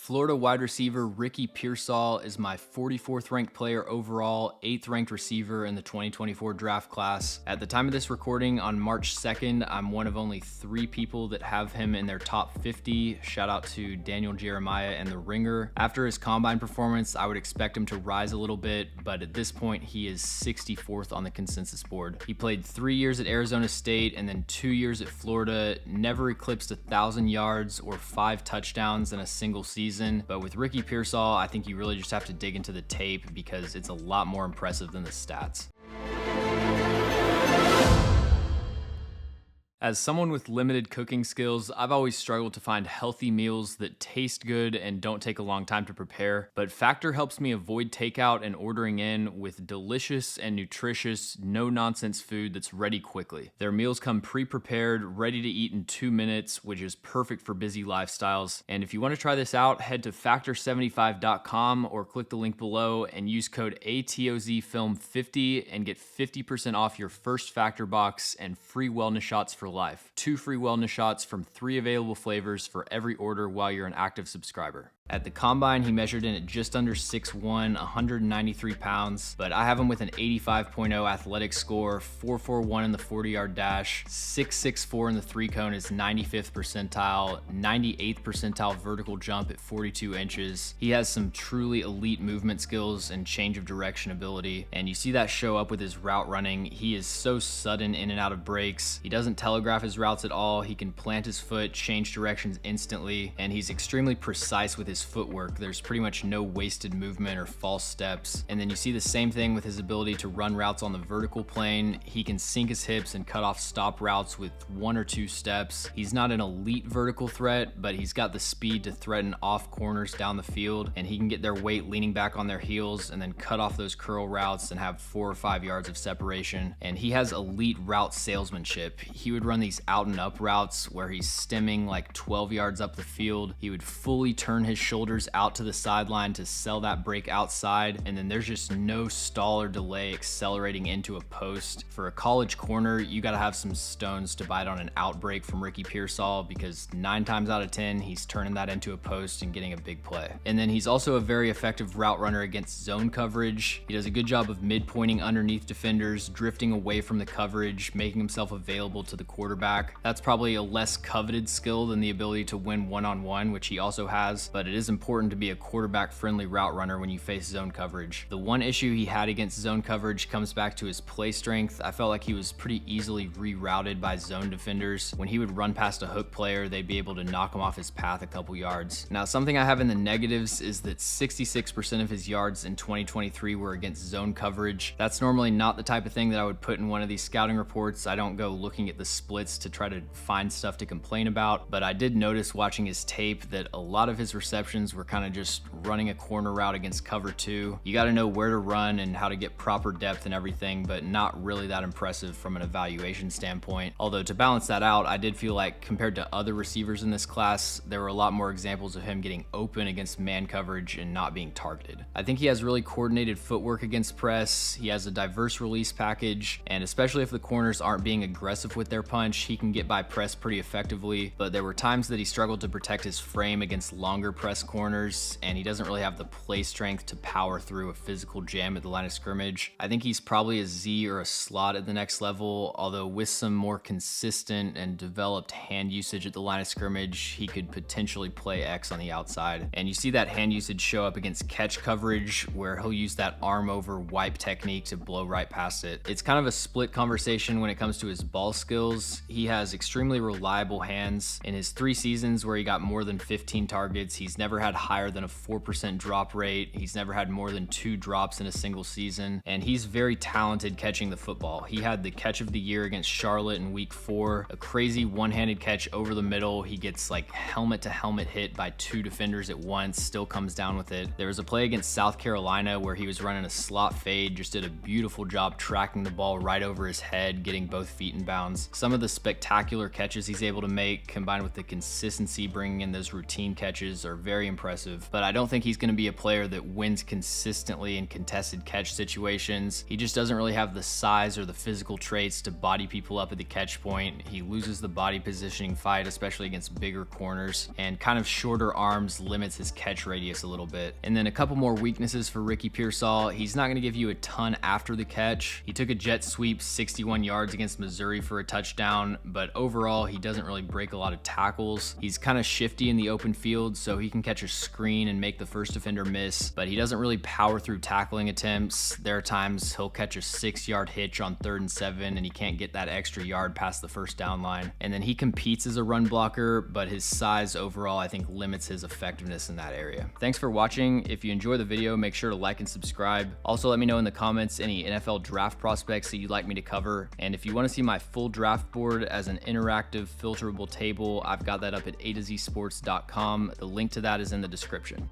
Florida wide receiver Ricky Pearsall is my 44th ranked player overall, 8th ranked receiver in the 2024 draft class. At the time of this recording on March 2nd, I'm one of only 3 people that have him in their top 50. Shout out to Daniel Jeremiah and The Ringer. After his combine performance, I would expect him to rise a little bit, but at this point, he is 64th on the consensus board. He played 3 years at Arizona State and then 2 years at Florida, never eclipsed 1,000 yards or 5 touchdowns in a single season. But with Ricky Pearsall, I think you really just have to dig into the tape because it's a lot more impressive than the stats. As someone with limited cooking skills, I've always struggled to find healthy meals that taste good and don't take a long time to prepare, but Factor helps me avoid takeout and ordering in with delicious and nutritious, no-nonsense food that's ready quickly. Their meals come pre-prepared, ready to eat in 2 minutes, which is perfect for busy lifestyles. And if you want to try this out, head to factor75.com or click the link below and use code ATOZFilm50 and get 50% off your first Factor box and free wellness shots for life. 2 free wellness shots from 3 available flavors for every order while you're an active subscriber. At the combine, he measured in at just under 6'1", 193 pounds, but I have him with an 85.0 athletic score, 4.41 in the 40-yard dash, 6.64 in the 3-cone is 95th percentile, 98th percentile vertical jump at 42 inches. He has some truly elite movement skills and change of direction ability, and you see that show up with his route running. He is so sudden in and out of breaks. He doesn't telegraph his routes at all. He can plant his foot, change directions instantly, and he's extremely precise with his footwork. There's pretty much no wasted movement or false steps. And then you see the same thing with his ability to run routes on the vertical plane. He can sink his hips and cut off stop routes with 1 or 2 steps. He's not an elite vertical threat, but he's got the speed to threaten off corners down the field, and he can get their weight leaning back on their heels and then cut off those curl routes and have 4 or 5 yards of separation. And he has elite route salesmanship. He would run these out and up routes where he's stemming like 12 yards up the field. He would fully turn his shoulders out to the sideline to sell that break outside, and then there's just no stall or delay accelerating into a post. For a college corner, you got to have some stones to bite on an out break from Ricky Pearsall, because 9 times out of 10 he's turning that into a post and getting a big play. And then he's also a very effective route runner against zone coverage. He does a good job of mid-pointing underneath defenders, drifting away from the coverage, making himself available to the quarterback. That's probably a less coveted skill than the ability to win one-on-one, which he also has, but it is important to be a quarterback-friendly route runner when you face zone coverage. The one issue he had against zone coverage comes back to his play strength. I felt like he was pretty easily rerouted by zone defenders. When he would run past a hook player, they'd be able to knock him off his path a couple yards. Now, something I have in the negatives is that 66% of his yards in 2023 were against zone coverage. That's normally not the type of thing that I would put in one of these scouting reports. I don't go looking at the splits to try to find stuff to complain about, but I did notice watching his tape that a lot of his receptions were kind of just running a corner route against cover 2. You got to know where to run and how to get proper depth and everything, but not really that impressive from an evaluation standpoint. Although to balance that out, I did feel like compared to other receivers in this class, there were a lot more examples of him getting open against man coverage and not being targeted. I think he has really coordinated footwork against press. He has a diverse release package, and especially if the corners aren't being aggressive with their punch, he can get by press pretty effectively, but there were times that he struggled to protect his frame against longer press corners, and he doesn't really have the play strength to power through a physical jam at the line of scrimmage. I think he's probably a Z or a slot at the next level, although with some more consistent and developed hand usage at the line of scrimmage, he could potentially play X on the outside. And you see that hand usage show up against catch coverage, where he'll use that arm over wipe technique to blow right past it. It's kind of a split conversation when it comes to his ball skills. He has extremely reliable hands. In his 3 seasons where he got more than 15 targets, he's never had higher than a 4% drop rate. He's never had more than 2 drops in a single season, and he's very talented catching the football. He had the catch of the year against Charlotte in week 4, a crazy one-handed catch over the middle. He gets like helmet to helmet hit by 2 defenders at once, still comes down with it. There was a play against South Carolina where he was running a slot fade, just did a beautiful job tracking the ball right over his head, getting both feet in bounds. Some of the spectacular catches he's able to make, combined with the consistency bringing in those routine catches, are very impressive, but I don't think he's going to be a player that wins consistently in contested catch situations. He just doesn't really have the size or the physical traits to body people up at the catch point. He loses the body positioning fight, especially against bigger corners, and kind of shorter arms limits his catch radius a little bit. And then a couple more weaknesses for Ricky Pearsall. He's not going to give you a ton after the catch. He took a jet sweep 61 yards against Missouri for a touchdown, but overall he doesn't really break a lot of tackles. He's kind of shifty in the open field, so he can catch a screen and make the first defender miss, but he doesn't really power through tackling attempts. There are times he'll catch a 6-yard hitch on 3rd and 7 and he can't get that extra yard past the first down line. And then he competes as a run blocker, but his size overall I think limits his effectiveness in that area. Thanks for watching. If you enjoy the video, make sure to like and subscribe. Also, let me know in the comments any NFL draft prospects that you'd like me to cover. And if you want to see my full draft board as an interactive filterable table, I've got that up at A to Z sports.com. The link to that is in the description.